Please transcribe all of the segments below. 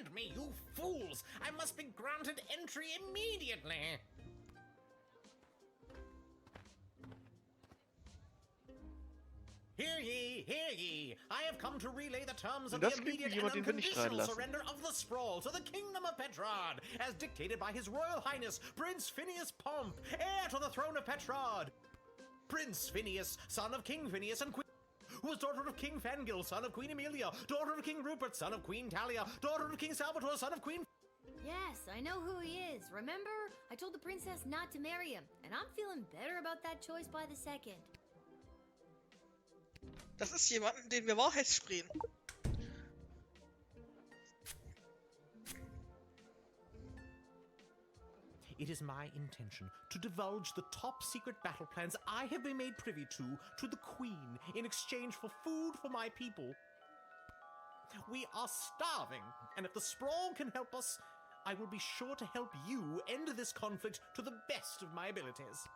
defend me, you fools! I must be granted entry immediately! Hear ye, hear ye! I have come to relay the terms of the immediate and unconditional surrender of the sprawl to the kingdom of Petrod, as dictated by His Royal Highness, Prince Phineas Pomp, heir to the throne of Petrod. Prince Phineas, son of King Phineas and Queen, who was daughter of King Fangil, son of Queen Amelia, daughter of King Rupert, son of Queen Talia, daughter of King Salvatore, son of Queen... Yes, I know who he is. Remember? I told the princess not to marry him, and I'm feeling better about that choice by the second. Das ist jemanden, den wir Wahrheit sprechen. It is my intention to divulge the top-secret battle plans I have been made privy to the Queen in exchange for food for my people. We are starving, and if the sprawl can help us, I will be sure to help you end this conflict to the best of my abilities.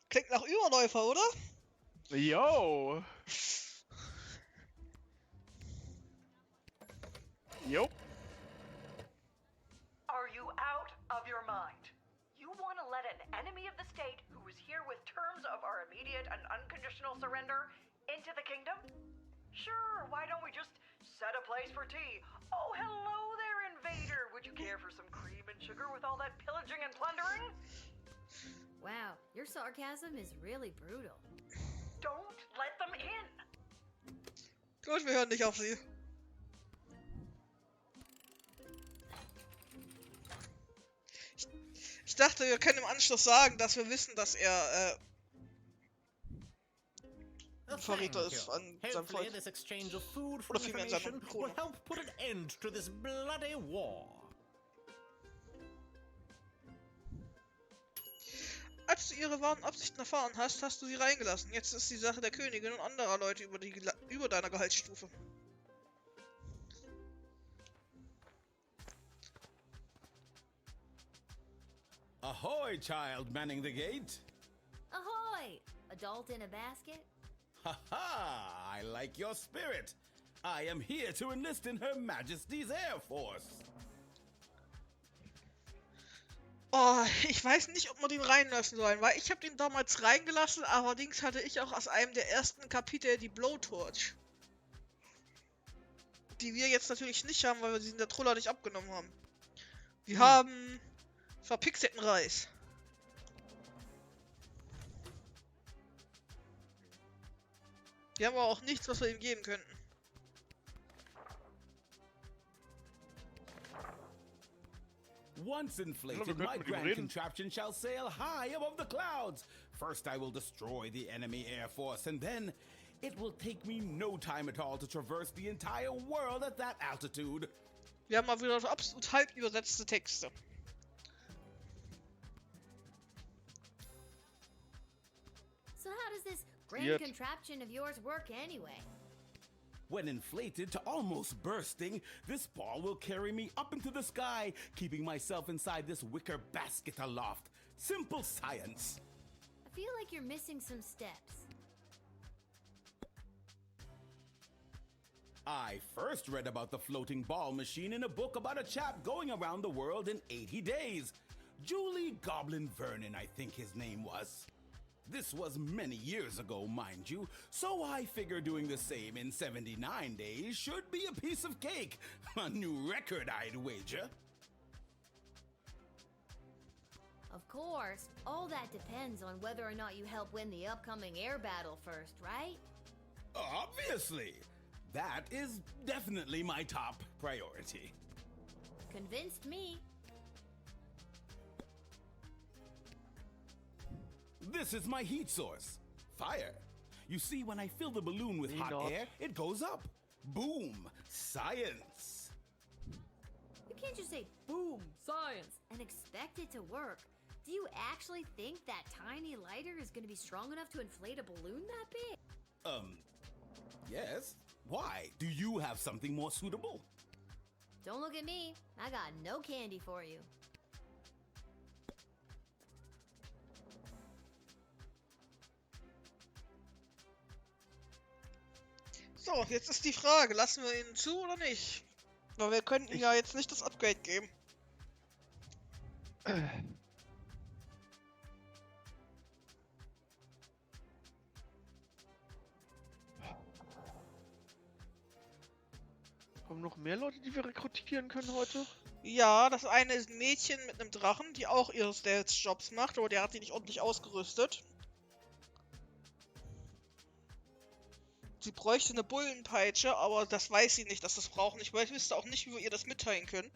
Klingt nach Überläufer, oder? Yo! Yo! Are you out of your mind? You want to let an enemy of the state who is here with terms of our immediate and unconditional surrender into the kingdom? Sure, why don't we just set a place for tea? Oh, hello there, invader! Would you care for some cream and sugar with all that pillaging and plundering? Wow, your sarcasm is really brutal. Don't let them in! Gut, wir hören nicht auf sie. Ich dachte, wir können im Anschluss sagen, dass wir wissen, dass er ein Verräter ist an seinem Volk. This exchange of food for Oder vielmehr an seiner information Krone. will help put an end to this bloody war. Als du ihre wahren Absichten erfahren hast, hast du sie reingelassen. Jetzt ist die Sache der Königin und anderer Leute über deiner Gehaltsstufe. Ahoy, child manning the gate. Ahoy! Adult in a basket? Ha ha! I like your spirit. I am here to enlist in Her Majesty's Air Force. Oh, ich weiß nicht, ob wir den reinlassen sollen, weil ich habe den damals reingelassen, allerdings hatte ich auch aus einem der ersten Kapitel die Blowtorch. Die wir jetzt natürlich nicht haben, weil wir sie in der Troller nicht abgenommen haben. Wir haben verpixelten Reis. Wir haben aber auch nichts, was wir ihm geben könnten. Once inflated, my grand contraption shall sail high above the clouds. First I will destroy the enemy air force, and then it will take me no time at all to traverse the entire world at that altitude. Wir haben mal wieder absolut halb übersetzte Texte. So how does this grand contraption of yours work anyway? When inflated to almost bursting, this ball will carry me up into the sky, keeping myself inside this wicker basket aloft. Simple science. I feel like you're missing some steps. I first read about the floating ball machine in a book about a chap going around the world in 80 days. Julie Goblin Vernon, I think his name was. This was many years ago, mind you, so I figure doing the same in 79 days should be a piece of cake. A new record, I'd wager. Of course, all that depends on whether or not you help win the upcoming air battle first, right? Obviously. That is definitely my top priority. Convinced me. This is my heat source. Fire. You see, when I fill the balloon with hot air, it goes up. Boom. Science. You can't just say, boom, science, and expect it to work. Do you actually think that tiny lighter is going to be strong enough to inflate a balloon that big? Yes. Why? Do you have something more suitable? Don't look at me. I got no candy for you. So, jetzt ist die Frage, lassen wir ihn zu oder nicht? Aber wir können ihm ja jetzt nicht das Upgrade geben. Kommen noch mehr Leute, die wir rekrutieren können heute? Ja, das eine ist ein Mädchen mit einem Drachen, die auch ihre Stealth-Jobs macht, aber der hat die nicht ordentlich ausgerüstet. Sie bräuchte eine Bullenpeitsche, aber das weiß sie nicht, dass das braucht. Ich wüsste auch nicht, wie wir ihr das mitteilen können.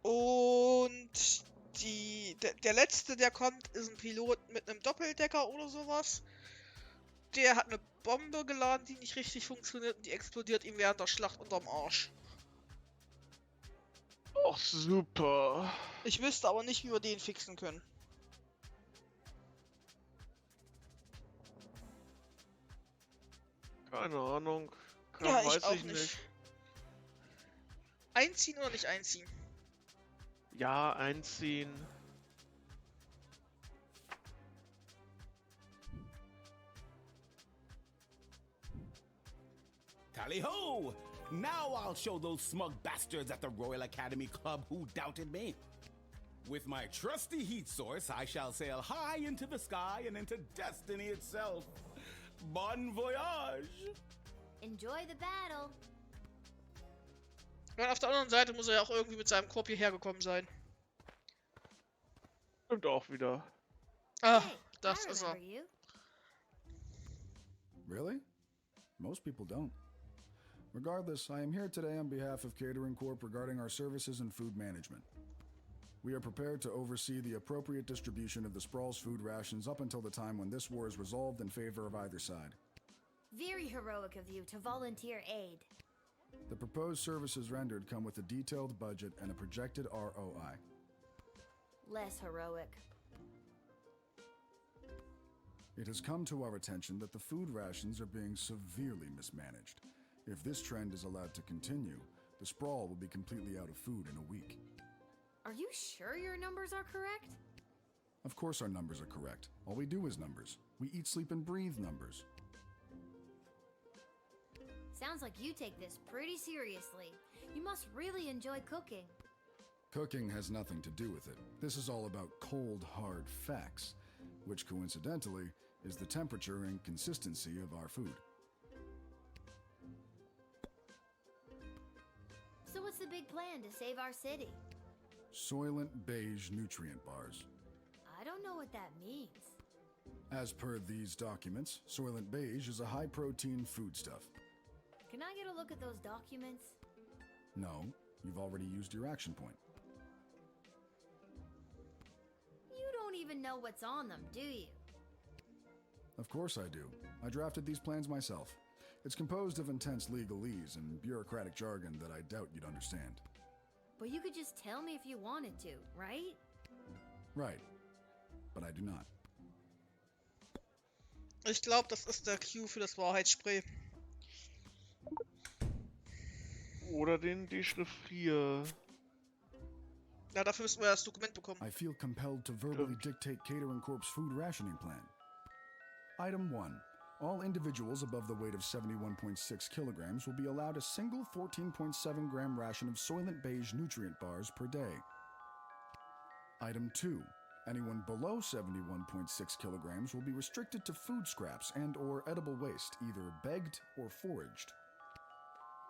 Und der letzte, der kommt, ist ein Pilot mit einem Doppeldecker oder sowas. Der hat eine Bombe geladen, die nicht richtig funktioniert und die explodiert ihm während der Schlacht unterm Arsch. Ach, super. Ich wüsste aber nicht, wie wir den fixen können. Keine Ahnung. Ja, Weiß ich auch ich nicht. Einziehen oder nicht einziehen? Ja, einziehen. Tally ho! Now I'll show those smug bastards at the Royal Academy Club who doubted me. With my trusty heat source, I shall sail high into the sky and into destiny itself. Bon voyage! Enjoy the battle. Und auf der anderen Seite muss er ja auch irgendwie mit seinem Korb hierher gekommen sein. Stimmt auch wieder. Ah, Hey, das I ist er. remember you. Really? Most people don't. Regardless, I am here today on behalf of Catering Corp regarding our services and food management. We are prepared to oversee the appropriate distribution of the Sprawl's food rations up until the time when this war is resolved in favor of either side. Very heroic of you to volunteer aid. The proposed services rendered come with a detailed budget and a projected ROI. Less heroic. It has come to our attention that the food rations are being severely mismanaged. If this trend is allowed to continue, the Sprawl will be completely out of food in a week. Are you sure your numbers are correct? Of course our numbers are correct. All we do is numbers. We eat, sleep, and breathe numbers. Sounds like you take this pretty seriously. You must really enjoy cooking. Cooking has nothing to do with it. This is all about cold, hard facts, which coincidentally is the temperature and consistency of our food. So what's the big plan to save our city? Soylent Beige nutrient bars. I don't know what that means. As per these documents, Soylent Beige is a high-protein foodstuff. Can I get a look at those documents? No, you've already used your action point. You don't even know what's on them, do you? Of course I do. I drafted these plans myself. It's composed of intense legalese and bureaucratic jargon that I doubt you'd understand. But you could just tell me if you wanted to, right? Right. But I do not. Ich glaube, das ist der Cue für das Wahrheitsspray. Oder den Dechiffrier. Ja, dafür müssen wir das Dokument bekommen. I feel compelled to verbally dictate Catering Corp's food rationing plan. Item 1. All individuals above the weight of 71.6 kilograms will be allowed a single 14.7 gram ration of Soylent Beige nutrient bars per day. Item 2. Anyone below 71.6 kilograms will be restricted to food scraps and/or edible waste, either begged or foraged.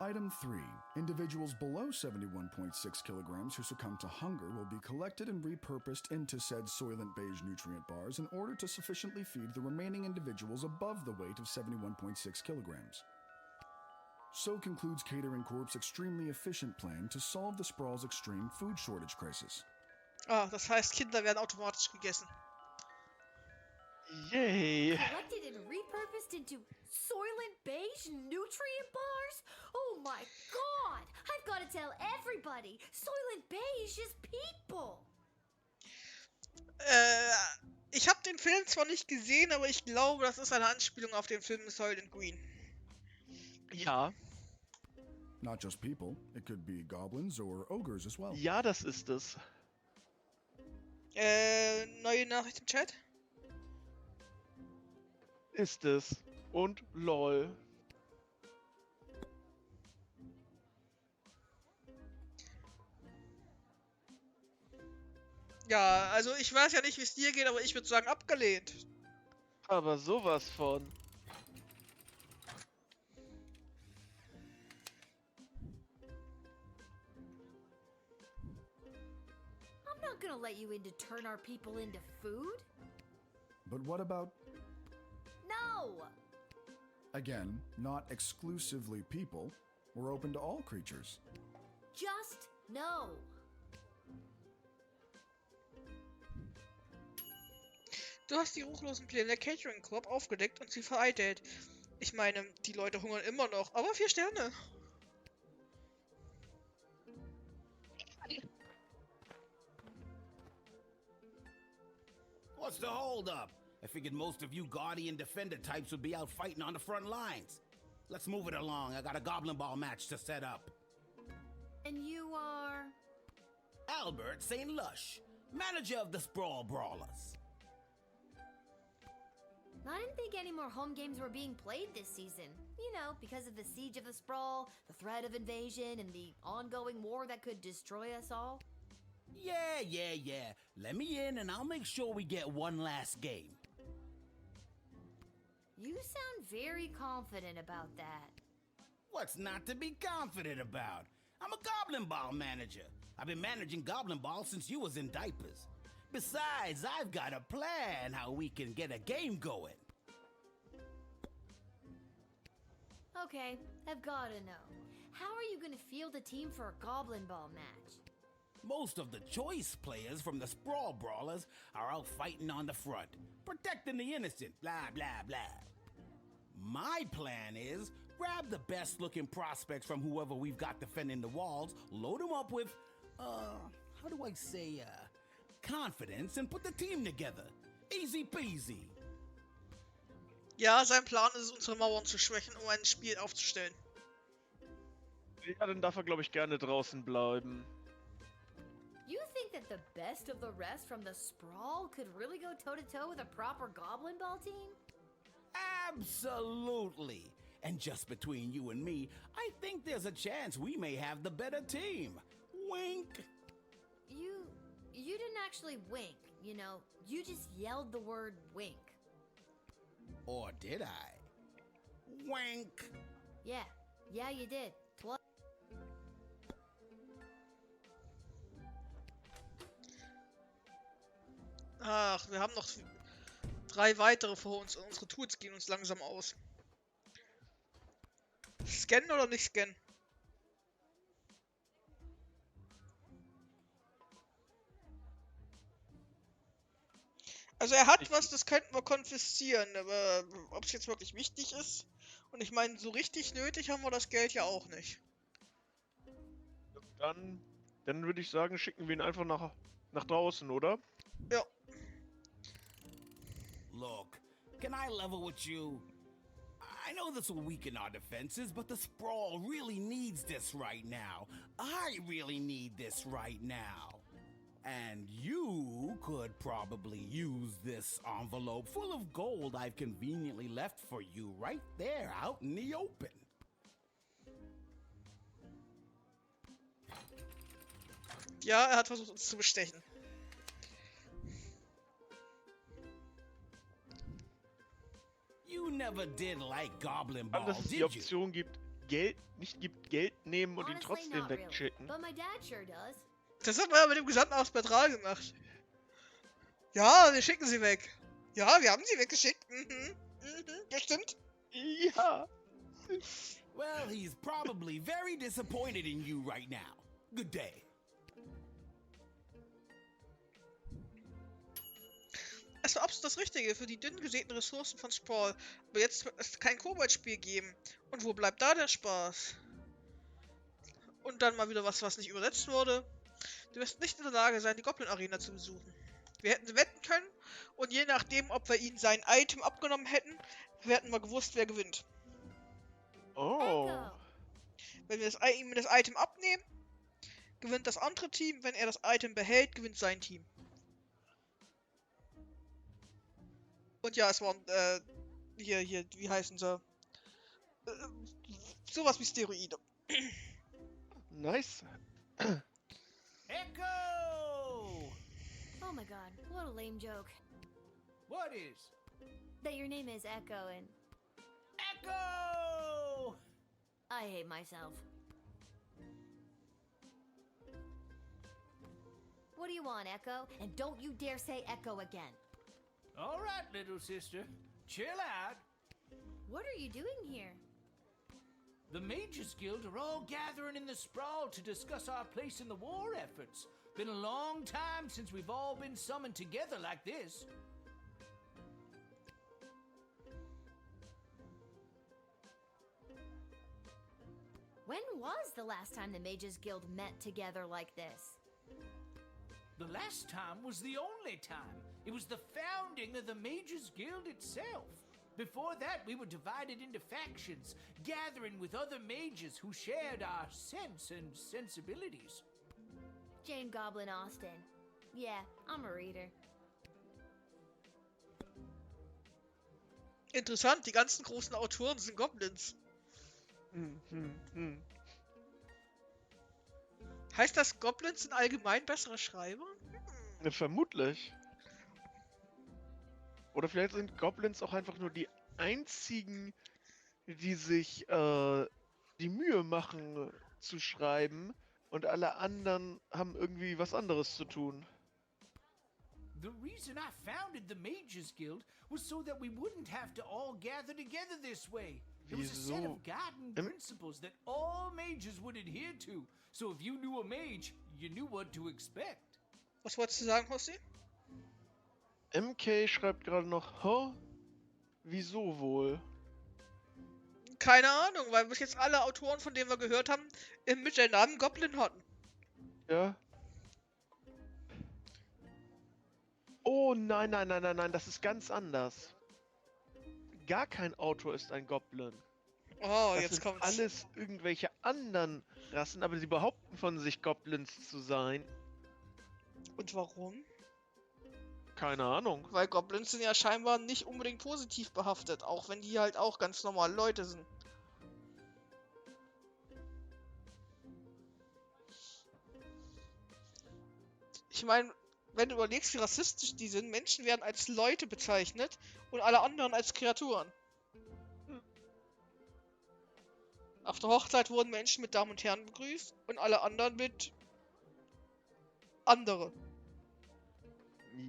Item 3. Individuals below 71.6 kilograms who succumb to hunger will be collected and repurposed into said Soylent Beige nutrient bars in order to sufficiently feed the remaining individuals above the weight of 71.6 kilograms. So concludes Catering Corp's extremely efficient plan to solve the Sprawl's extreme food shortage crisis. Ah, das heißt, Kinder werden automatisch gegessen. Yay! Collected and repurposed into Soylent Beige nutrient bars? Oh my god! I've got to tell everybody! Soylent Beige is people! Ich habe den Film zwar nicht gesehen, aber ich glaube, das ist eine Anspielung auf den Film Soylent Green. Ja. Not just people, it could be goblins or ogres as well. Ja, das ist es. Neue Nachricht im Chat? Ist es. Und lol. Ja, also ich weiß ja nicht, wie es dir geht, aber ich würde sagen, abgelehnt. Aber sowas von. I'm not gonna let you in to turn our people into food. But what about, No! again, not exclusively people? We're open to all creatures. Just no. Du hast die ruchlosen Pläne der Catering Corp aufgedeckt und sie vereitelt. Ich meine, die Leute hungern immer noch, aber 4 Sterne. What's the holdup? I figured most of you Guardian Defender types would be out fighting on the front lines. Let's move it along. I got a Goblin Ball match to set up. And you are... Albert St. Lush, manager of the Sprawl Brawlers. I didn't think any more home games were being played this season. You know, because of the siege of the Sprawl, the threat of invasion, and the ongoing war that could destroy us all. Yeah. Let me in and I'll make sure we get one last game. You sound very confident about that. What's not to be confident about? I'm a Goblin Ball manager. I've been managing Goblin Ball since you was in diapers. Besides, I've got a plan how we can get a game going. Okay, I've gotta know. How are you gonna field a team for a Goblin Ball match? Most of the choice players from the Sprawl Brawlers are out fighting on the front, protecting the innocent, blah, blah, blah. My plan is, grab the best looking prospects from whoever we've got defending the walls, load them up with, how do I say, confidence and put the team together. Easy peasy. Ja, sein Plan ist es, unsere Mauern zu schwächen, um ein Spiel aufzustellen. Ja, dann darf er, glaube ich, gerne draußen bleiben. You think that the best of the rest from the Sprawl could really go toe-to-toe with a proper Goblin Ball team? Absolutely. And just between you and me, I think there's a chance we may have the better team. Wink. You didn't actually wink, you know. You just yelled the word wink. Or did I? Wink. Yeah, you did. Ach, wir haben noch 3 weitere vor uns und unsere Tools gehen uns langsam aus. Scannen oder nicht scannen? Also er hat was, das könnten wir konfiszieren, aber ob es jetzt wirklich wichtig ist? Und ich meine, so richtig nötig haben wir das Geld ja auch nicht. Dann würde ich sagen, schicken wir ihn einfach nach draußen, oder? Ja. Look, can I level with you? I know this will weaken our defenses, but the Sprawl really needs this right now. I really need this right now. And you could probably use this envelope full of gold I've conveniently left for you right there out in the open. Ja, er hat versucht, uns zu bestechen. You never did like Goblin Ball, Dass es did die you? Option gibt, Geld nehmen und ihn Honestly, trotzdem not really. wegschicken. But my dad sure does. Das haben wir ja mit dem gesamten Ausbetrag gemacht. Ja, wir schicken sie weg. Ja, wir haben sie weggeschickt. Bestimmt. Ja. Well, he's probably very disappointed in you right now. Good day. Es war absolut das Richtige für die dünn gesäten Ressourcen von Sprawl. Aber jetzt wird es kein Kobold-Spiel geben. Und wo bleibt da der Spaß? Und dann mal wieder was nicht übersetzt wurde. Du wirst nicht in der Lage sein, die Goblin-Arena zu besuchen. Wir hätten wetten können und je nachdem, ob wir ihm sein Item abgenommen hätten, hätten wir gewusst, wer gewinnt. Oh. Echo. Wenn wir ihm das Item abnehmen, gewinnt das andere Team. Wenn er das Item behält, gewinnt sein Team. Und ja, es waren, hier, wie heißen sie? Sowas wie Steroide. Nice. Echo! Oh Oh my god, what a lame joke. What is? That your name is Echo and Echo! I hate myself. What do you want, Echo? And don't you dare say Echo again. All right, little sister. Chill out. What are you doing here? The Mages Guild are all gathering in the sprawl to discuss our place in the war efforts. Been a long time since we've all been summoned together like this. When was the last time the Mages Guild met together like this? The last time was the only time. It was the founding of the Mages Guild itself. Before that, we were divided into factions, gathering with other mages who shared our sense and sensibilities. Jane Goblin Austen. Yeah, I'm a reader. Interessant, die ganzen großen Autoren sind Goblins. Heißt das, Goblins sind allgemein bessere Schreiber? Ja, vermutlich. Oder vielleicht sind Goblins auch einfach nur die einzigen, die sich die Mühe machen zu schreiben und alle anderen haben irgendwie was anderes zu tun. The reason I founded the Mages Guild was so that we wouldn't have to all gather together this way. It was a set of guiding principles that all mages would adhere to. So if you knew a mage, you knew what to expect. Was wolltest du sagen, Hossi? MK schreibt gerade noch, wieso wohl? Keine Ahnung, weil bis jetzt alle Autoren, von denen wir gehört haben, im Namen Goblin hatten. Ja. Oh nein, das ist ganz anders. Gar kein Autor ist ein Goblin. Oh, Das jetzt sind kommt's. alles irgendwelche anderen Rassen, aber sie behaupten von sich Goblins zu sein. Und warum? Keine Ahnung. Weil Goblins sind ja scheinbar nicht unbedingt positiv behaftet, auch wenn die halt auch ganz normale Leute sind. Ich meine, wenn du überlegst, wie rassistisch die sind, Menschen werden als Leute bezeichnet und alle anderen als Kreaturen. Auf der Hochzeit wurden Menschen mit Damen und Herren begrüßt und alle anderen mit andere.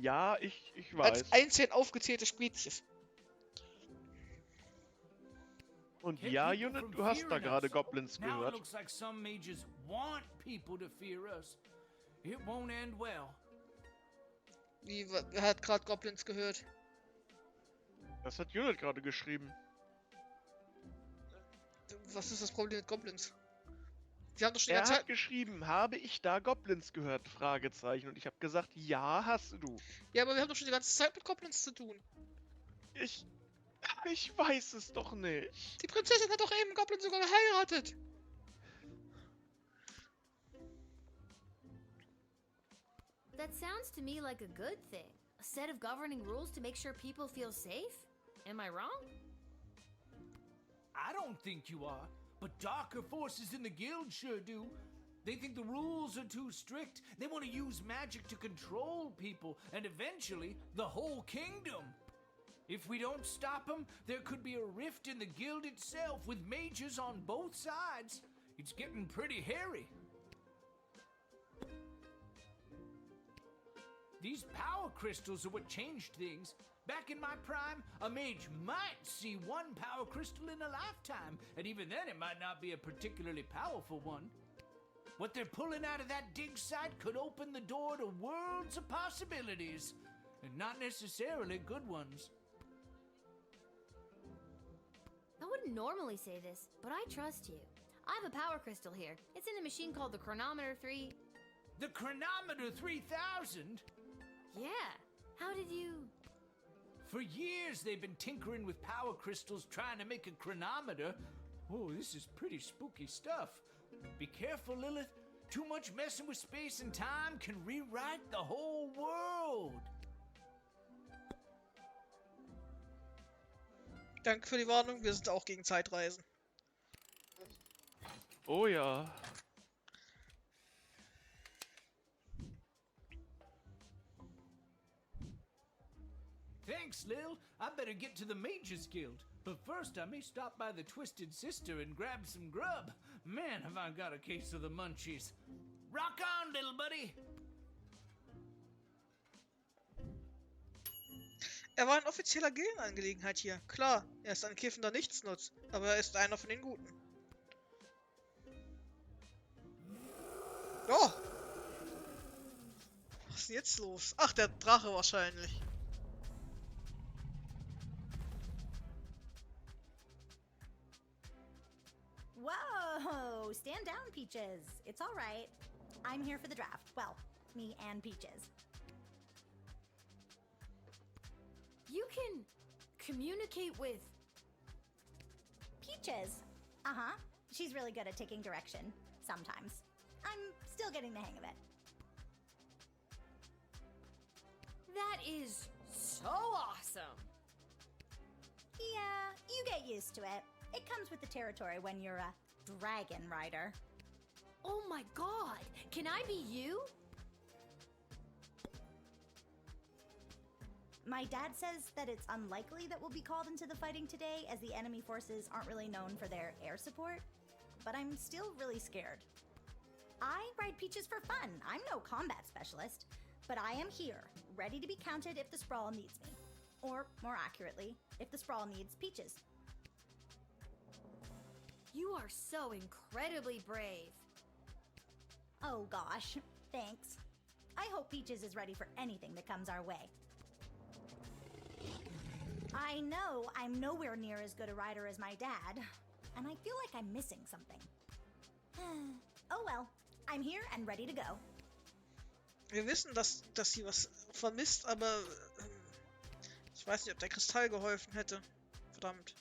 Ja, ich Als weiß. einzeln aufgezählte Spezies. Und ja, Unit, du hast da gerade Goblins Now it gehört. looks like some mages want people to fear us. It won't end well. Wie, wer hat gerade Goblins gehört? Das hat Unit gerade geschrieben. Was ist das Problem mit Goblins? Sie haben doch schon die Er ganze hat Zeit... geschrieben, habe ich da Goblins gehört? Fragezeichen. Und ich habe gesagt, ja, hast du. Ja, aber wir haben doch schon die ganze Zeit mit Goblins zu tun. Ich weiß es doch nicht. Die Prinzessin hat doch eben einen Goblin sogar geheiratet. That sounds to me like a good thing. A set of governing rules to make sure people feel safe? Am I wrong? I don't think you are, but darker forces in the guild sure do. They think the rules are too strict. They want to use magic to control people, and eventually, the whole kingdom. If we don't stop them, there could be a rift in the guild itself, with mages on both sides. It's getting pretty hairy. These power crystals are what changed things. Back in my prime, a mage might see one power crystal in a lifetime, and even then it might not be a particularly powerful one. What they're pulling out of that dig site could open the door to worlds of possibilities, and not necessarily good ones. I wouldn't normally say this, but I trust you. I have a power crystal here. It's in a machine called the Chronometer 3. The Chronometer 3000? Yeah. How did you... For years they've been tinkering with power crystals trying to make a chronometer. Oh, this is pretty spooky stuff. Be careful, Lilith. Too much messing with space and time can rewrite the whole world. Danke für die Warnung, wir sind auch gegen Zeitreisen. Oh ja. Thanks, Lil. I better get to the Mages Guild. But first, I may stop by the Twisted Sister and grab some grub. Man, have I got a case of the munchies. Rock on, little buddy! Er war in offizieller Gildenangelegenheit hier. Klar, er ist ein kiffender Nichtsnutz, aber er ist einer von den Guten. Oh! Was ist denn jetzt los? Ach, der Drache wahrscheinlich. Whoa! Stand down, Peaches. It's all right. I'm here for the draft. Well, me and Peaches. You can communicate with... Peaches. Uh-huh. She's really good at taking direction. Sometimes. I'm still getting the hang of it. That is so awesome! Yeah, you get used to it. It comes with the territory when you're a dragon rider. Oh my god! Can I be you? My dad says that it's unlikely that we'll be called into the fighting today, as the enemy forces aren't really known for their air support. But I'm still really scared. I ride Peaches for fun. I'm no combat specialist. But I am here, ready to be counted if the Sprawl needs me. Or, more accurately, if the Sprawl needs Peaches. You are so incredibly brave. Oh gosh, thanks. I hope Peaches is ready for anything that comes our way. I know I'm nowhere near as good a rider as my dad, and I feel like I'm missing something. Oh well, I'm here and ready to go. Wir wissen, dass sie was vermisst, aber ich weiß nicht, ob der Kristall geholfen hätte. Verdammt.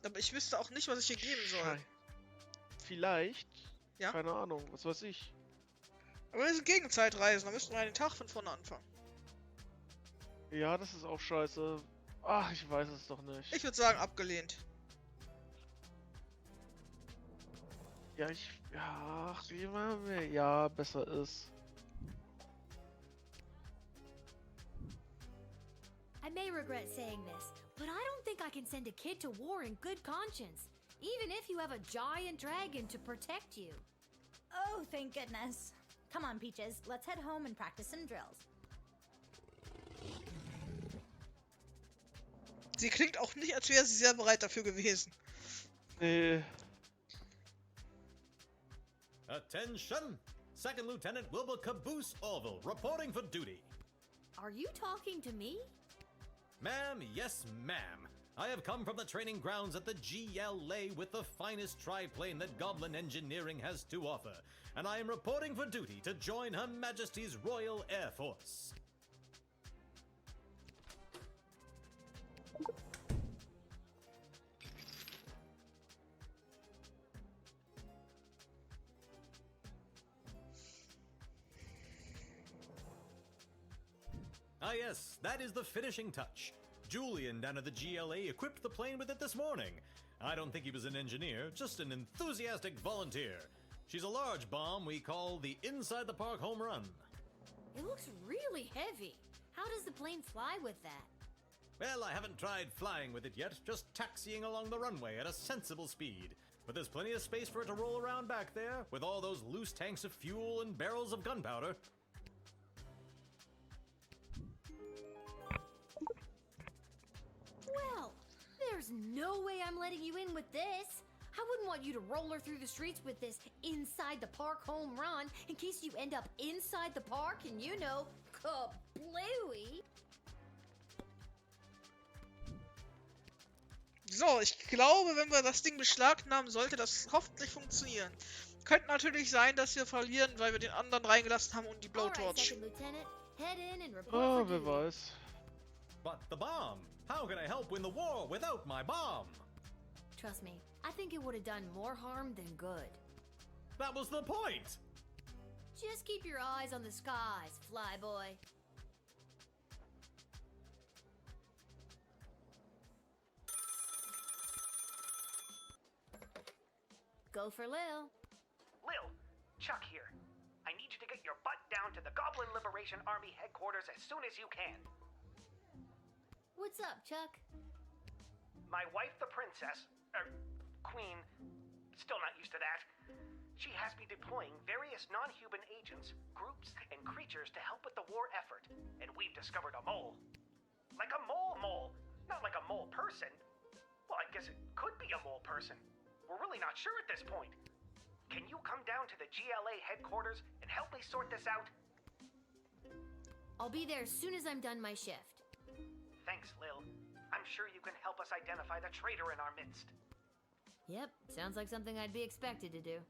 Aber ich wüsste auch nicht, was ich ihr geben soll. Vielleicht. Ja? Keine Ahnung, was weiß ich. Aber wir sind gegen Zeitreisen, da müssten wir den Tag von vorne anfangen. Ja, das ist auch scheiße. Ach, ich weiß es doch nicht. Ich würde sagen, abgelehnt. Ja, ach, wie man mir ja besser ist. I may regret saying this, but I don't think I can send a kid to war in good conscience, even if you have a giant dragon to protect you. Oh, thank goodness. Come on, Peaches, let's head home and practice some drills. Sie klingt auch nicht, als wäre sie sehr bereit dafür gewesen. Nee. Attention! Second Lieutenant Wilbur Caboose Orville, reporting for duty. Are you talking to me? Ma'am, yes ma'am. I have come from the training grounds at the GLA with the finest triplane that Goblin Engineering has to offer, and I am reporting for duty to join Her Majesty's Royal Air Force. Ah yes, that is the finishing touch. Julian down at the GLA equipped the plane with it this morning. I don't think he was an engineer, just an enthusiastic volunteer. She's a large bomb we call the Inside the Park Home Run. It looks really heavy. How does the plane fly with that? Well, I haven't tried flying with it yet, just taxiing along the runway at a sensible speed. But there's plenty of space for it to roll around back there, with all those loose tanks of fuel and barrels of gunpowder. Well, there's no way I'm letting you in with this. I wouldn't want you to roller through the streets with this Inside the Park Home Run in case you end up inside the park and, you know, kablooey. So, ich glaube, wenn wir das Ding beschlagnahmen, sollte das hoffentlich funktionieren. Könnte natürlich sein, dass wir verlieren, weil wir den anderen reingelassen haben und die Blowtorch. Oh, wer weiß. But the bomb! How can I help win the war without my bomb? Trust me, I think it would have done more harm than good. That was the point! Just keep your eyes on the skies, flyboy. Go for Lil. Lil, Chuck here. I need you to get your butt down down to the Goblin Liberation Army headquarters as soon as you can. What's up, Chuck? My wife, the princess, queen, still not used to that. She has me deploying various non-human agents, groups, and creatures to help with the war effort. And we've discovered a mole. Like a mole. Not like a mole person. Well, I guess it could be a mole person. We're really not sure at this point. Can you come down to the GLA headquarters and help me sort this out? I'll be there as soon as I'm done my shift. Thanks, Lil. I'm sure you can help us identify the traitor in our midst. Yep, sounds like something I'd be expected to do.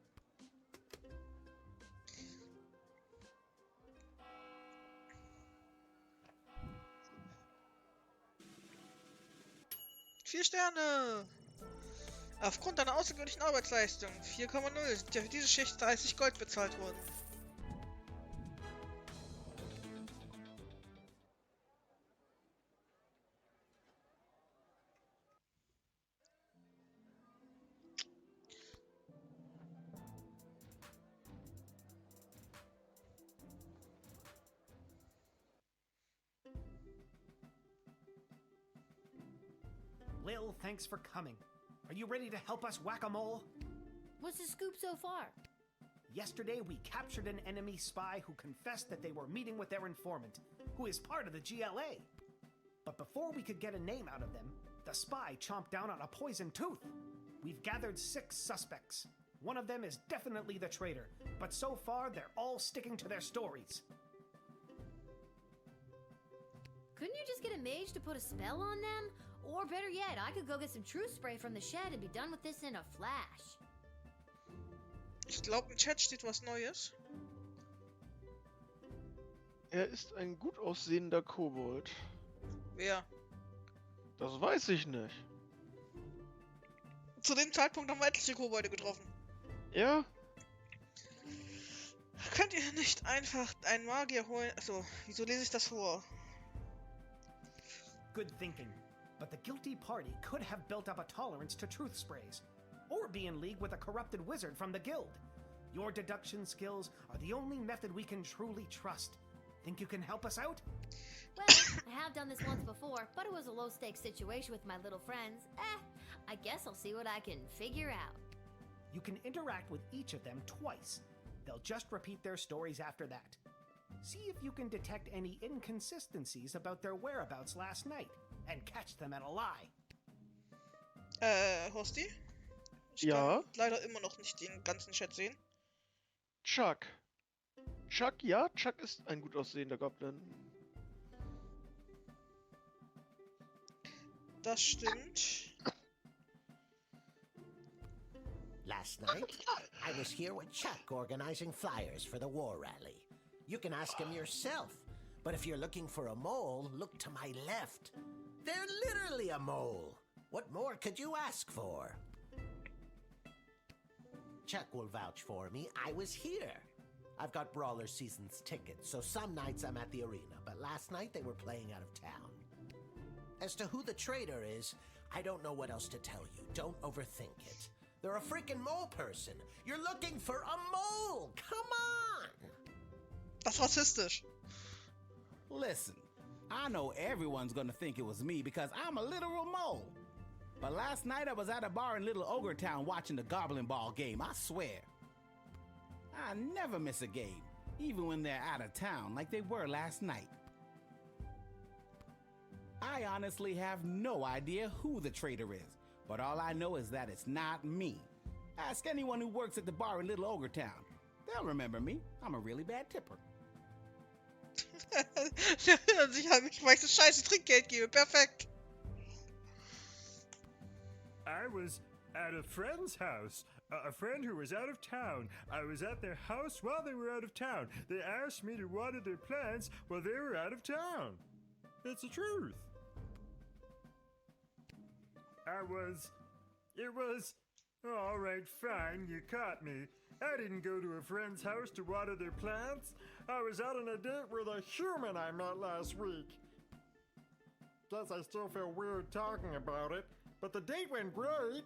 Vier Sterne! Aufgrund deiner außergewöhnlichen Arbeitsleistung 4,0 sind ja für diese Schicht 30 Gold bezahlt worden. Lil, thanks for coming. Are you ready to help us whack-a-mole? What's the scoop so far? Yesterday, we captured an enemy spy who confessed that they were meeting with their informant, who is part of the GLA. But before we could get a name out of them, the spy chomped down on a poisoned tooth. We've gathered 6 suspects. One of them is definitely the traitor, but so far they're all sticking to their stories. Couldn't you just get a mage to put a spell on them? Or better yet, I could go get some truth spray from the shed and be done with this in a flash. Ich glaube, im Chat steht was Neues. Ist ein gut aussehender Kobold. Wer? Das weiß ich nicht. Zu dem Zeitpunkt haben wir etliche Kobolde getroffen. Ja? Könnt ihr nicht einfach einen Magier holen? Achso, wieso lese ich das vor? Good thinking. But the guilty party could have built up a tolerance to truth sprays, or be in league with a corrupted wizard from the guild. Your deduction skills are the only method we can truly trust. Think you can help us out? Well, I have done this once before, but it was a low-stakes situation with my little friends. I guess I'll see what I can figure out. You can interact with each of them twice. They'll just repeat their stories after that. See if you can detect any inconsistencies about their whereabouts last night, and catch them at a lie. Hosti? Ich Ja? kann leider immer noch nicht den ganzen Chat sehen. Chuck. Chuck, ja, Chuck ist ein gut aussehender Goblin. Das stimmt. Last night, I was here with Chuck organizing flyers for the war rally. You can ask him yourself, but if you're looking for a mole, look to my left. They're literally a mole. What more could you ask for? Chuck will vouch for me. I was here. I've got Brawler Season's tickets, so some nights I'm at the arena, but last night they were playing out of town. As to who the traitor is, I don't know what else to tell you. Don't overthink it. They're a freaking mole person. You're looking for a mole! Come on! Das ist rassistisch. Listen, I know everyone's gonna think it was me because I'm a literal mole. But last night I was at a bar in Little Ogre Town watching the Goblin Ball game, I swear. I never miss a game, even when they're out of town like they were last night. I honestly have no idea who the traitor is, but all I know is that it's not me. Ask anyone who works at the bar in Little Ogre Town. They'll remember me. I'm a really bad tipper. Der erinnert sich an mich, weil ich das scheiße Trinkgeld gebe. Perfekt. I was at a friend's house. A friend who was out of town. I was at their house while they were out of town. They asked me to water their plants while they were out of town. It's the truth. It was... All right, fine, you caught me. I didn't go to a friend's house to water their plants. I was out on a date with a human I met last week. Guess I still feel weird talking about it, but the date went great.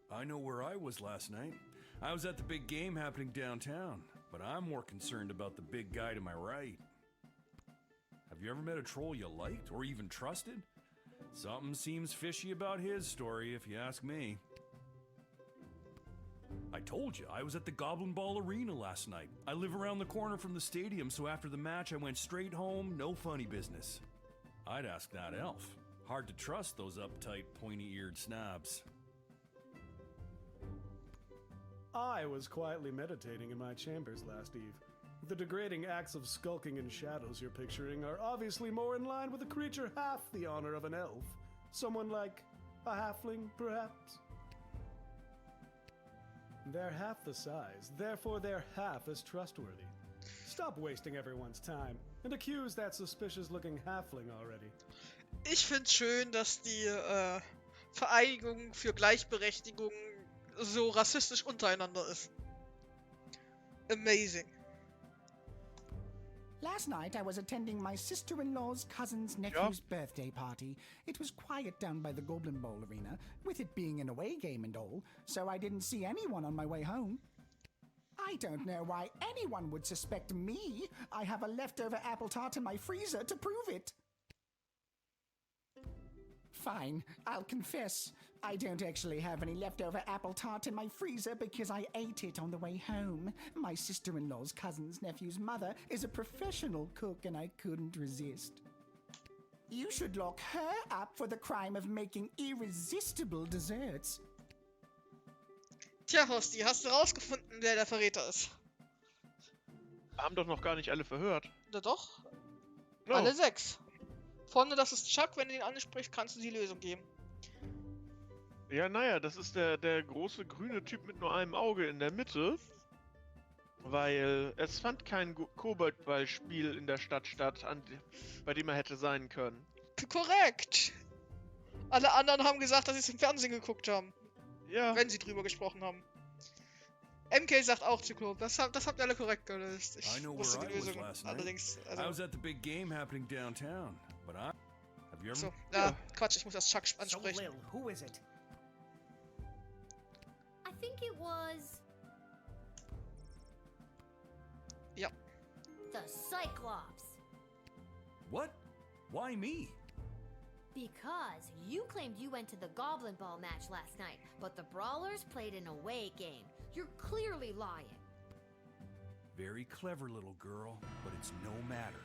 I know where I was last night. I was at the big game happening downtown. but I'm more concerned about the big guy to my right. Have you ever met a troll you liked or even trusted? Something seems fishy about his story, if you ask me. I told you, I was at the Goblin Ball Arena last night. I live around the corner from the stadium, so after the match I went straight home, no funny business. I'd ask that elf. Hard to trust those uptight, pointy-eared snobs. I was quietly meditating in my chambers last eve. The degrading acts of skulking and shadows you're picturing are obviously more in line with a creature half the honor of an elf. Someone like a halfling, perhaps? They're half the size, therefore they're half as trustworthy. Stop wasting everyone's time and accuse that suspicious-looking halfling already. Ich find's schön, dass die Vereinigung für Gleichberechtigung so rassistisch untereinander ist. Amazing. Last night I was attending my sister-in-law's cousin's nephew's birthday party. It was quiet down by the Goblin Bowl arena, with it being an away game and all, so I didn't see anyone on my way home. I don't know why anyone would suspect me. I have a leftover apple tart in my freezer to prove it. Fine, I'll confess. I don't actually have any leftover apple tart in my freezer because I ate it on the way home. My sister-in-law's cousin's nephew's mother is a professional cook and I couldn't resist. You should lock her up for the crime of making irresistible desserts. Tja, Hosti, hast du rausgefunden, wer der Verräter ist? Haben doch noch gar nicht alle verhört. Na doch. No. Alle 6. Vorne, das ist Chuck, wenn du ihn ansprichst, kannst du die Lösung geben. Ja, naja, das ist der große grüne Typ mit nur einem Auge in der Mitte. Weil es fand kein Koboldballspiel in der Stadt statt, bei dem er hätte sein können. Korrekt! Alle anderen haben gesagt, dass sie es im Fernsehen geguckt haben. Ja. Wenn sie drüber gesprochen haben. MK sagt auch Zyklop. Das habt ihr alle korrekt gelöst. Ich wusste die Lösung. Allerdings. Also I was at the big game happening downtown, but have you ever? So, Quatsch, ich muss das Chuck ansprechen. So, Lil, who is it? I think it was... Ja. The Cyclops. What? Why me? Because you claimed you went to the Goblin Ball match last night, but the Brawlers played an away game. You're clearly lying. Very clever, little girl, but it's no matter.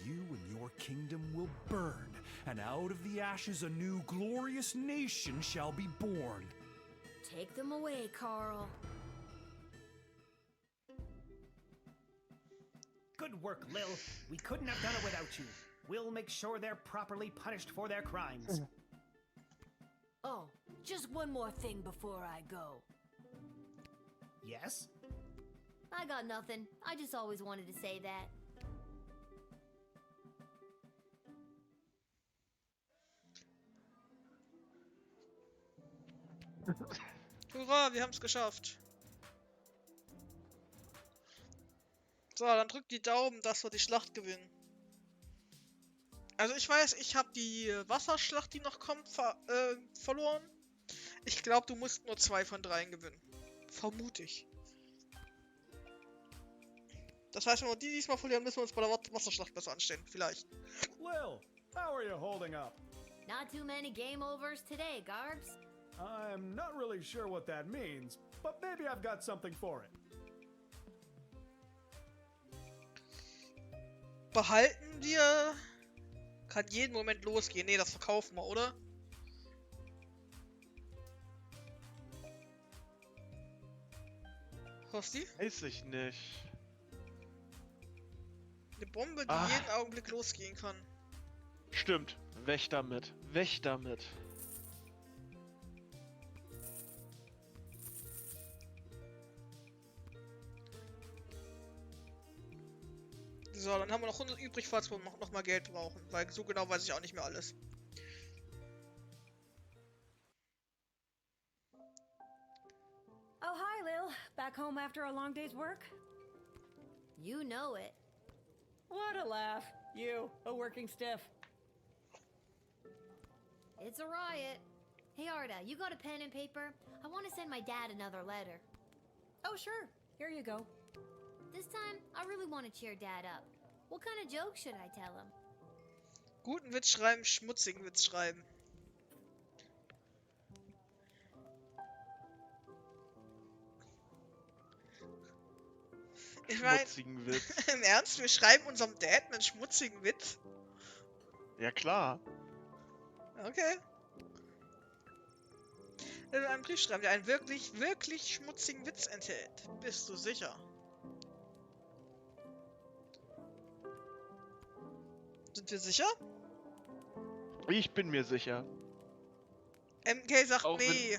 You and your kingdom will burn, and out of the ashes a new glorious nation shall be born. Take them away, Carl. Good work, Lil. We couldn't have done it without you. We'll make sure they're properly punished for their crimes. Oh, just one more thing before I go. Yes? I got nothing. I just always wanted to say that. Hurra, wir haben's geschafft. So, dann drückt die Daumen, dass wir die Schlacht gewinnen. Also ich weiß, ich habe die Wasserschlacht, die noch kommt, verloren. Ich glaube, du musst nur 2 von 3 gewinnen. Vermute ich. Das heißt, wenn wir die diesmal verlieren, müssen wir uns bei der Wasserschlacht besser anstellen. Vielleicht. Lil, how are you holding up? Not too many game overs today, Garbs. I'm not really sure what that means, but maybe I've got something for it. Behalten wir... Kann jeden Moment losgehen. Nee, das verkaufen wir, oder? Hosti? Weiß ich nicht. Eine Bombe, die jeden Augenblick losgehen kann. Stimmt. Weg damit. Weg damit. So, dann haben wir noch 100 übrig, falls wir noch mal Geld brauchen. Weil so genau weiß ich auch nicht mehr alles. Oh, hi, Lil. Back home after a long day's work? You know it. What a laugh. You, a working stiff. It's a riot. Hey, Arda, you got a pen and paper? I want to send my dad another letter. Oh, sure. Here you go. this time I really want to cheer Dad up. What kind of joke should I tell him? Guten Witz schreiben, schmutzigen Witz schreiben. Ich meine, Schmutzigen Witz. im Ernst, wir schreiben unserem Dad einen schmutzigen Witz? Ja, klar. Okay. Wir werden einen Brief schreiben, der einen wirklich, wirklich schmutzigen Witz enthält. Bist du sicher? Sind wir sicher? Ich bin mir sicher. MK sagt Auch nee.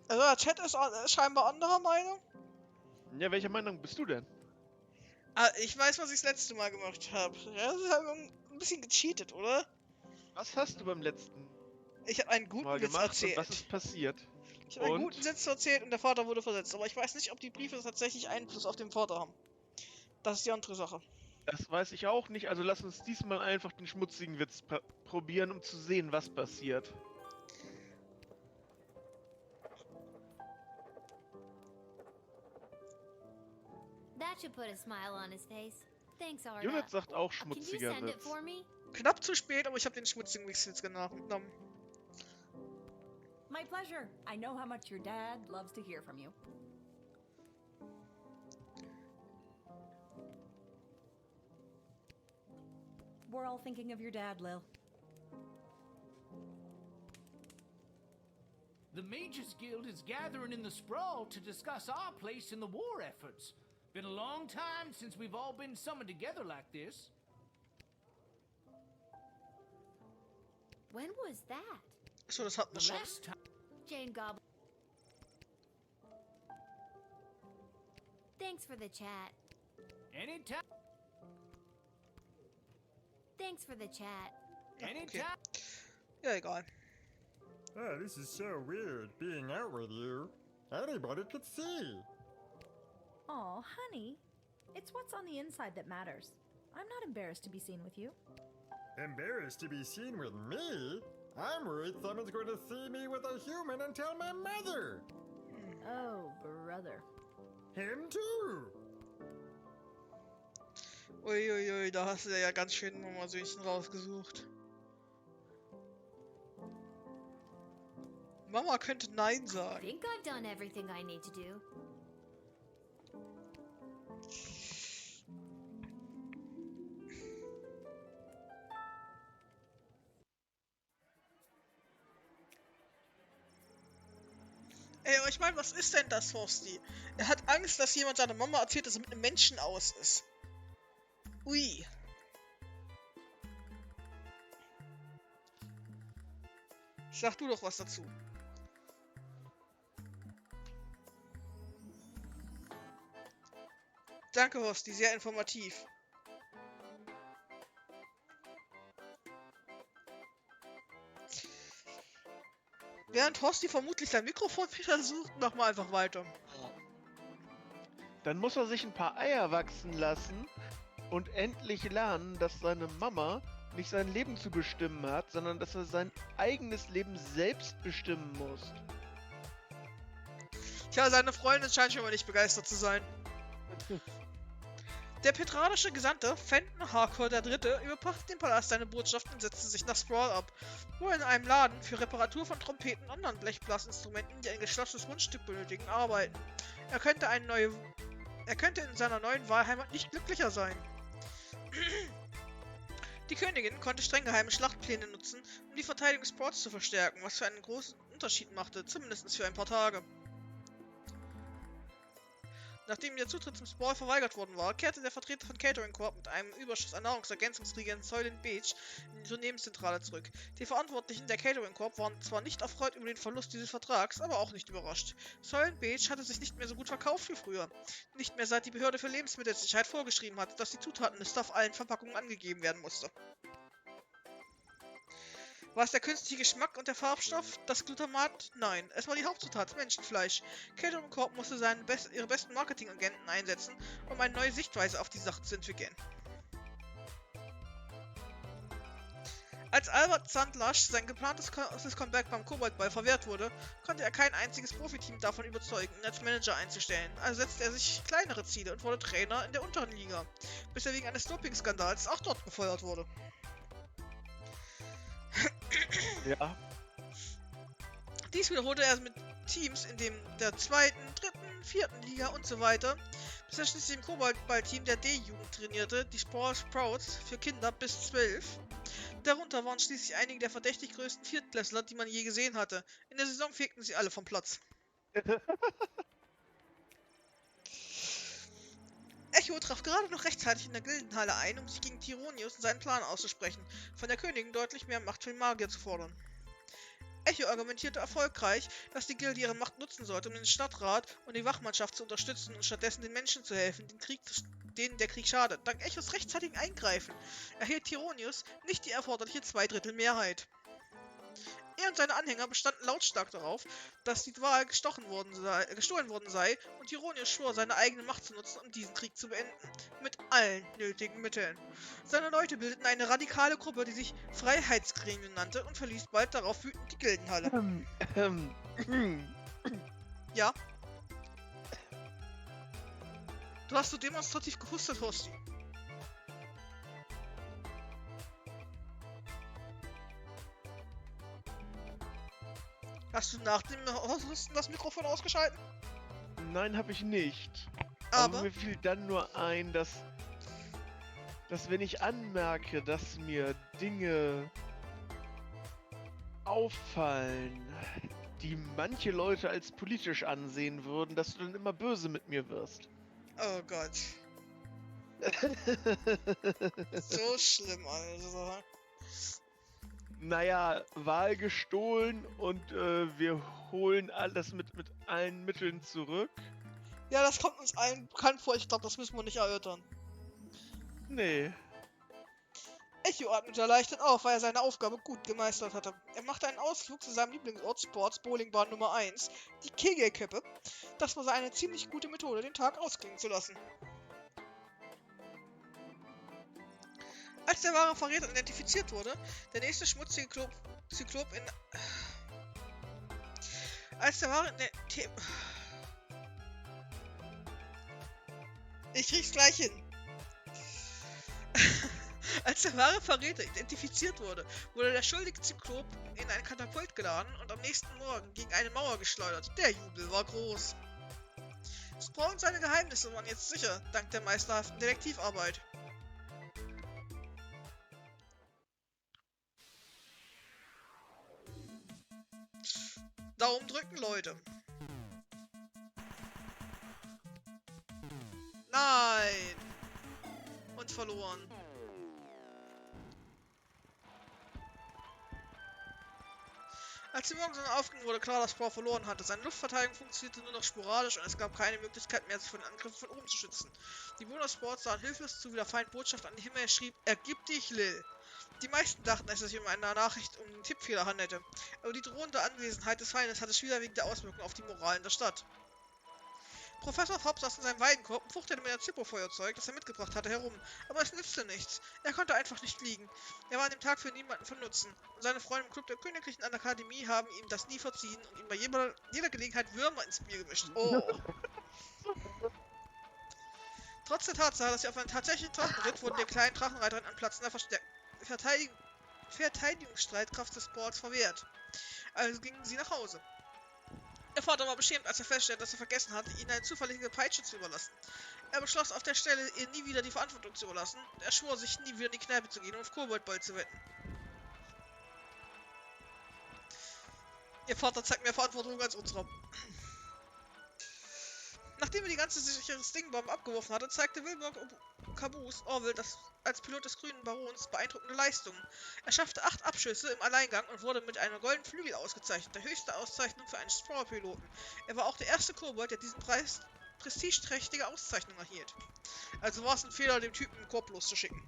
Also der Chat ist scheinbar anderer Meinung. Ja, welcher Meinung bist du denn? Ah, ich weiß, was ich das letzte Mal gemacht habe. Ja, das ist halt ein bisschen gecheatet, oder? Was hast du beim letzten Ich habe einen guten Mal Witz gemacht erzählt. und was ist passiert? Ich habe einen guten Witz erzählt und der Vater wurde versetzt. Aber ich weiß nicht, ob die Briefe tatsächlich Einfluss auf den Vater haben. Das ist die andere Sache. Das weiß ich auch nicht, also lass uns diesmal einfach den schmutzigen Witz probieren, um zu sehen, was passiert. That should put a smile on his face. Thanks, Arda. Unit sagt auch Can you schmutziger send it Witz. for me? Knapp zu spät, aber ich habe den schmutzigen Witz jetzt genommen. My pleasure. I know how much your dad loves to hear from you. We're all thinking of your dad, Lil. The Mages Guild is gathering in the sprawl to discuss our place in the war efforts. Been a long time since we've all been summoned together like this. When was that? So, das hatten wir The schon. last time. Jane Goblin. Thanks for the chat. Anytime. Thanks for the chat. Anytime. Ja, egal. Oh, this is so weird, being out with you. Anybody could see. Aw, honey. It's what's on the inside that matters. I'm not embarrassed to be seen with you. Embarrassed to be seen with me? I'm worried someone's going to see me with a human and tell my mother. Oh, brother. Him too. Uiuiui, da hast du ja ganz schön Mamasöhnchen rausgesucht. Mama könnte Nein I sagen. think I've done everything I need to do. Ey, aber ich meine, was ist denn das, Horsti? Er hat Angst, dass jemand seiner Mama erzählt, dass er mit einem Menschen aus ist. Ui. Sag du doch was dazu. Danke, Horsti, sehr informativ. Während Horsti vermutlich sein Mikrofon wieder sucht, machen wir einfach weiter. Dann muss er sich ein paar Eier wachsen lassen und endlich lernen, dass seine Mama nicht sein Leben zu bestimmen hat, sondern dass er sein eigenes Leben selbst bestimmen muss. Tja, seine Freundin scheint schon mal nicht begeistert zu sein. Der petranische Gesandte, Fenton Harcourt III., überbrachte dem Palast seine Botschaft und setzte sich nach Sprawl ab, wo er in einem Laden für Reparatur von Trompeten und anderen Blechblasinstrumenten, die ein geschlossenes Mundstück benötigen, arbeiten. Er könnte in seiner neuen Wahlheimat nicht glücklicher sein. Die Königin konnte streng geheime Schlachtpläne nutzen, um die Verteidigung Sprawls zu verstärken, was für einen großen Unterschied machte, zumindest für ein paar Tage. Nachdem der Zutritt zum Sprawl verweigert worden war, kehrte der Vertreter von Catering Corp mit einem Überschuss an Nahrungsergänzungsriegel in Soylent Beach in die Unternehmenszentrale zurück. Die Verantwortlichen der Catering Corp waren zwar nicht erfreut über den Verlust dieses Vertrags, aber auch nicht überrascht. Soylent Beach hatte sich nicht mehr so gut verkauft wie früher. Nicht mehr seit die Behörde für Lebensmittelsicherheit vorgeschrieben hatte, dass die Zutatenliste auf allen Verpackungen angegeben werden musste. War es der künstliche Geschmack und der Farbstoff? Das Glutamat? Nein, es war die Hauptzutat, Menschenfleisch. Catering Corp musste ihre besten Marketingagenten einsetzen, um eine neue Sichtweise auf die Sache zu entwickeln. Als Albert Sandlasch sein geplantes Comeback beim Koboldball verwehrt wurde, konnte er kein einziges Profiteam davon überzeugen, ihn als Manager einzustellen. Also setzte er sich kleinere Ziele und wurde Trainer in der unteren Liga, bis er wegen eines Dopingskandals auch dort befeuert wurde. Ja. Dies wiederholte er mit Teams in der zweiten, dritten, vierten Liga und so weiter, bis er schließlich im Koboldball-Team der D-Jugend trainierte, die Sprouts für Kinder bis 12. Darunter waren schließlich einige der verdächtig größten Viertklässler, die man je gesehen hatte. In der Saison fegten sie alle vom Platz. Echo traf gerade noch rechtzeitig in der Gildenhalle ein, um sich gegen Tironius und seinen Plan auszusprechen, von der Königin deutlich mehr Macht für den Magier zu fordern. Echo argumentierte erfolgreich, dass die Gilde ihre Macht nutzen sollte, um den Stadtrat und die Wachmannschaft zu unterstützen und stattdessen den Menschen zu helfen, denen der Krieg schadet. Dank Echos rechtzeitigen Eingreifen erhielt Tironius nicht die erforderliche 2/3 Mehrheit. Er und seine Anhänger bestanden lautstark darauf, dass die Wahl gestohlen worden sei und Tironius schwor, seine eigene Macht zu nutzen, um diesen Krieg zu beenden. Mit allen nötigen Mitteln. Seine Leute bildeten eine radikale Gruppe, die sich Freiheitsgremien nannte und verließ bald darauf wütend die Gildenhalle. Ja? Du hast so demonstrativ gehustet, Horsti. Hast du nach dem Husten das Mikrofon ausgeschalten? Nein, habe ich nicht. Aber mir fiel dann nur ein, dass wenn ich anmerke, dass mir Dinge auffallen, die manche Leute als politisch ansehen würden, dass du dann immer böse mit mir wirst. Oh Gott. So schlimm, also. Naja, Wahl gestohlen und wir holen alles mit allen Mitteln zurück. Ja, das kommt uns allen bekannt vor. Ich glaube, das müssen wir nicht erörtern. Nee. Echo atmete erleichtert auf, weil er seine Aufgabe gut gemeistert hatte. Er machte einen Ausflug zu seinem Lieblingsort Sports Bowlingbahn Nummer 1, die Kegelkippe. Das war eine ziemlich gute Methode, den Tag ausklingen zu lassen. Als der wahre Verräter identifiziert wurde, der nächste schmutzige Zyklop in... Als der wahre... Ich krieg's gleich hin. Als der wahre Verräter identifiziert wurde, wurde der schuldige Zyklop in ein Katapult geladen und am nächsten Morgen gegen eine Mauer geschleudert. Der Jubel war groß. Sprout und seine Geheimnisse waren jetzt sicher, dank der meisterhaften Detektivarbeit. Daumen drücken, Leute. Nein! Und verloren. Als die Morgensonne aufging, wurde klar, dass Sprout verloren hatte. Seine Luftverteidigung funktionierte nur noch sporadisch und es gab keine Möglichkeit mehr, sich von den Angriffen von oben zu schützen. Die Bonus-Sports sahen hilflos zu, wie der Feind Botschaft an den Himmel schrieb: Ergib dich, Lil! Die meisten dachten, dass es sich um eine Nachricht um einen Tippfehler handelte, aber die drohende Anwesenheit des Feindes hatte schwerwiegende Auswirkungen auf die Moral in der Stadt. Professor Fopp saß in seinem Weidenkorb und fuchtelte mit einem Zippo-Feuerzeug, das er mitgebracht hatte, herum, aber es nützte nichts. Er konnte einfach nicht fliegen. Er war an dem Tag für niemanden von Nutzen, und seine Freunde im Club der Königlichen Akademie haben ihm das nie verziehen und ihm bei jeder Gelegenheit Würmer ins Bier gemischt. Oh! Trotz der Tatsache, dass sie auf einen tatsächlichen Drachen ritt, wurden der kleinen Drachenreiterin an platzender Verteidigungsstreitkraft des Sports verwehrt. Also gingen sie nach Hause. Der Vater war beschämt, als er feststellte, dass er vergessen hatte, ihnen eine zuverlässige Peitsche zu überlassen. Er beschloss auf der Stelle, ihr nie wieder die Verantwortung zu überlassen. Er schwor sich, nie wieder in die Kneipe zu gehen und auf Koboldball zu wetten. Ihr Vater zeigt mehr Verantwortung als unserer. Nachdem er die ganze sichere Stingbombe abgeworfen hatte, zeigte Wilbur Caboose Orville als Pilot des Grünen Barons beeindruckende Leistungen. Er schaffte 8 Abschüsse im Alleingang und wurde mit einem goldenen Flügel ausgezeichnet, der höchste Auszeichnung für einen Sprout-Piloten. Er war auch der erste Kobold, der diesen prestigeträchtige Auszeichnung erhielt. Also war es ein Fehler, dem Typen einen Korb loszuschicken.